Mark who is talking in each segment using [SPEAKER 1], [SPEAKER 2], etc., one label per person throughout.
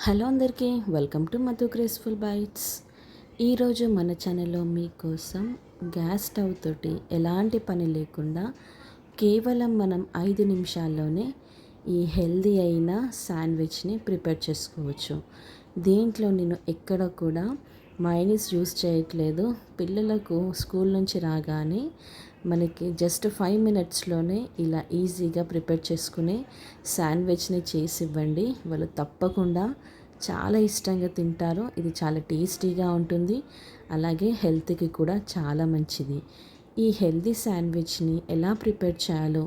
[SPEAKER 1] Hello అందరికీ welcome to Madhu graceful bytes. ఈరోజు మన ఛానల్లో మీకోసం గ్యాస్ స్టవ్ తోటి ఎలాంటి పని లేకుండా కేవలం మనం 5 నిమిషాల్లోనే ఈ హెల్దీ అయిన శాండ్విచ్ని ప్రిపేర్ చేసుకోవచ్చు. దీంట్లో నేను ఎక్కడ కూడా మైనీస్ యూస్ చేయట్లేదు. పిల్లలకు స్కూల్ నుంచి రాగానే మనకి జస్ట్ 5 మినిట్స్లోనే ఇలా ఈజీగా ప్రిపేర్ చేసుకునే శాండ్విచ్ని చేసి ఇవ్వండి. వాళ్ళు తప్పకుండా చాలా ఇష్టంగా తింటారు. ఇది చాలా టేస్టీగా ఉంటుంది, అలాగే హెల్త్కి కూడా చాలా మంచిది. ఈ హెల్తీ శాండ్విచ్ని ఎలా ప్రిపేర్ చేయాలో,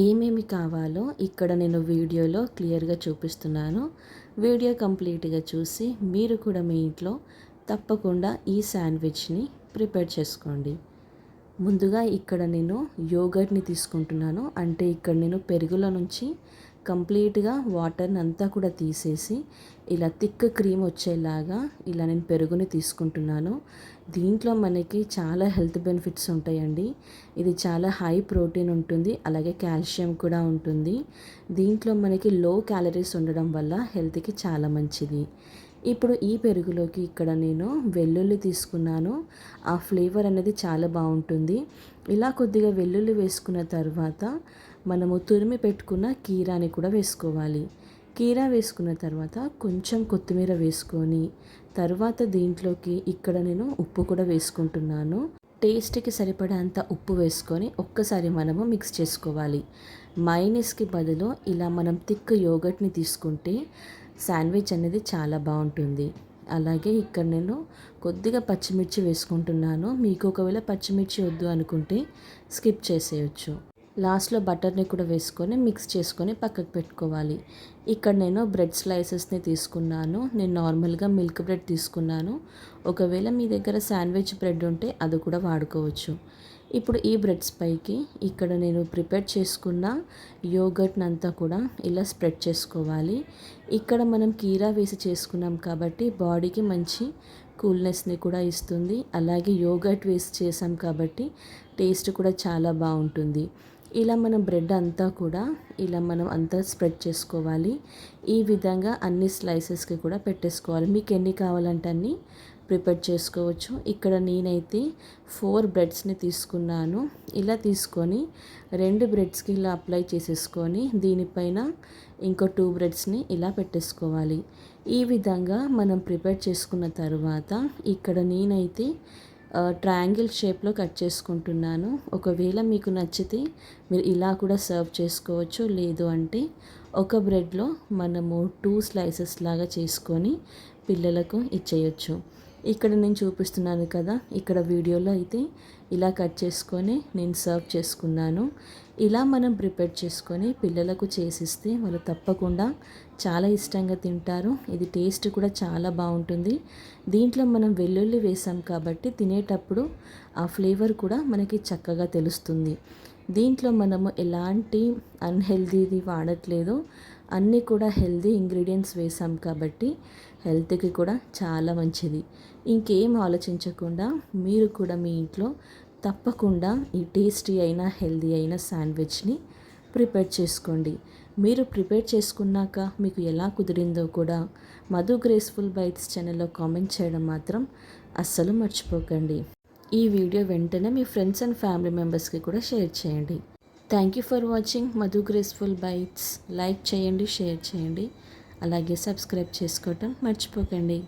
[SPEAKER 1] ఏమేమి కావాలో ఇక్కడ నేను వీడియోలో క్లియర్గా చూపిస్తున్నాను. వీడియో కంప్లీట్గా చూసి మీరు కూడా మీ ఇంట్లో తప్పకుండా ఈ శాండ్విచ్ని ప్రిపేర్ చేసుకోండి. ముందుగా ఇక్కడ నేను యోగర్ట్ని తీసుకుంటున్నాను. అంటే ఇక్కడ నేను పెరుగులో నుంచి కంప్లీట్గా వాటర్ని అంతా కూడా తీసేసి ఇలా థిక్ క్రీమ్ వచ్చేలాగా ఇలా నేను పెరుగుని తీసుకుంటున్నాను. దీంట్లో మనకి చాలా హెల్త్ బెనిఫిట్స్ ఉంటాయండి. ఇది చాలా హై ప్రోటీన్ ఉంటుంది, అలాగే కాల్షియం కూడా ఉంటుంది. దీంట్లో మనకి లో క్యాలరీస్ ఉండడం వల్ల హెల్త్కి చాలా మంచిది. ఇప్పుడు ఈ పెరుగులోకి ఇక్కడ నేను వెల్లుల్లి తీసుకున్నాను. ఆ ఫ్లేవర్ అనేది చాలా బాగుంటుంది. ఇలా కొద్దిగా వెల్లుల్లి వేసుకున్న తర్వాత మనము తురిమి పెట్టుకున్న కీరాని కూడా వేసుకోవాలి. కీరా వేసుకున్న తర్వాత కొంచెం కొత్తిమీర వేసుకొని తర్వాత దీంట్లోకి ఇక్కడ నేను ఉప్పు కూడా వేసుకుంటున్నాను. టేస్ట్కి సరిపడేంత ఉప్పు వేసుకొని ఒక్కసారి మనము మిక్స్ చేసుకోవాలి. మైనీస్కి బదులు ఇలా మనం థిక్ యోగర్ట్ని తీసుకుంటే శాండ్విచ్ అనేది చాలా బాగుంటుంది. అలాగే ఇక్కడ నేను కొద్దిగా పచ్చిమిర్చి వేసుకుంటున్నాను. మీకు ఒకవేళ పచ్చిమిర్చి వద్దు అనుకుంటే స్కిప్ చేసేయచ్చు. లాస్ట్లో బటర్ని కూడా వేసుకొని మిక్స్ చేసుకొని పక్కకు పెట్టుకోవాలి. ఇక్కడ నేను బ్రెడ్ స్లైసెస్ని తీసుకున్నాను. నేను నార్మల్గా మిల్క్ బ్రెడ్ తీసుకున్నాను. ఒకవేళ మీ దగ్గర శాండ్విచ్ బ్రెడ్ ఉంటే అది కూడా వాడుకోవచ్చు. ఇప్పుడు ఈ బ్రెడ్స్ పైకి ఇక్కడ నేను ప్రిపేర్ చేసుకున్న యోగర్ట్ని అంతా కూడా ఇలా స్ప్రెడ్ చేసుకోవాలి. ఇక్కడ మనం కీరా వేసి చేసుకున్నాం కాబట్టి బాడీకి మంచి కూల్నెస్ని కూడా ఇస్తుంది. అలాగే యోగర్ట్ వేసి చేసాం కాబట్టి టేస్ట్ కూడా చాలా బాగుంటుంది. ఇలా మనం బ్రెడ్ అంతా కూడా ఇలా మనం అంతా స్ప్రెడ్ చేసుకోవాలి. ఈ విధంగా అన్ని స్లైసెస్కి కూడా పెట్టేసుకోవాలి. మీకు ఎన్ని కావాలంటే అన్ని ప్రిపేర్ చేసుకోవచ్చు. ఇక్కడ నేనైతే 4 బ్రెడ్స్ని తీసుకున్నాను. ఇలా తీసుకొని 2 బ్రెడ్స్కి ఇలా అప్లై చేసేసుకొని దీనిపైన ఇంకో 2 బ్రెడ్స్ని ఇలా పెట్టేసుకోవాలి. ఈ విధంగా మనం ప్రిపేర్ చేసుకున్న తర్వాత ఇక్కడ నేనైతే ట్రయాంగిల్ షేప్లో కట్ చేసుకుంటున్నాను. ఒకవేళ మీకు నచ్చితే మీరు ఇలా కూడా సర్వ్ చేసుకోవచ్చు. లేదు అంటే ఒక బ్రెడ్లో మనము 2 స్లైసెస్ లాగా చేసుకొని పిల్లలకు ఇచ్చేయచ్చు. ఇక్కడ నేను చూపిస్తున్నాను కదా, ఇక్కడ వీడియోలో అయితే ఇలా కట్ చేసుకొని నేను సర్వ్ చేసుకున్నాను. ఇలా మనం ప్రిపేర్ చేసుకొని పిల్లలకు చేసిస్తే వాళ్ళు తప్పకుండా చాలా ఇష్టంగా తింటారు. ఇది టేస్ట్ కూడా చాలా బాగుంటుంది. దీంట్లో మనం వెల్లుల్లి వేసాం కాబట్టి తినేటప్పుడు ఆ ఫ్లేవర్ కూడా మనకి చక్కగా తెలుస్తుంది. దీంట్లో మనము ఎలాంటి అన్హెల్దీది వాడట్లేదు. అన్నీ కూడా హెల్దీ ఇంగ్రీడియంట్స్ వేసాం కాబట్టి హెల్త్కి కూడా చాలా మంచిది. ఇంకేం ఆలోచించకుండా మీరు కూడా మీ ఇంట్లో తప్పకుండా ఈ టేస్టీ అయిన హెల్దీ అయిన శాండ్విచ్ని ప్రిపేర్ చేసుకోండి. మీరు ప్రిపేర్ చేసుకున్నాక మీకు ఎలా కుదిరిందో కూడా మధు గ్రేస్ఫుల్ బైట్స్ ఛానల్లో కామెంట్ చేయడం మాత్రం అస్సలు మర్చిపోకండి. ఈ వీడియో వెంటనే మీ ఫ్రెండ్స్ అండ్ ఫ్యామిలీ మెంబర్స్కి కూడా షేర్ చేయండి. Thank you for watching Madhu graceful bytes. Like చేయండి, షేర్ చేయండి, అలాగే సబ్స్క్రైబ్ చేసుకోవటం మర్చిపోకండి.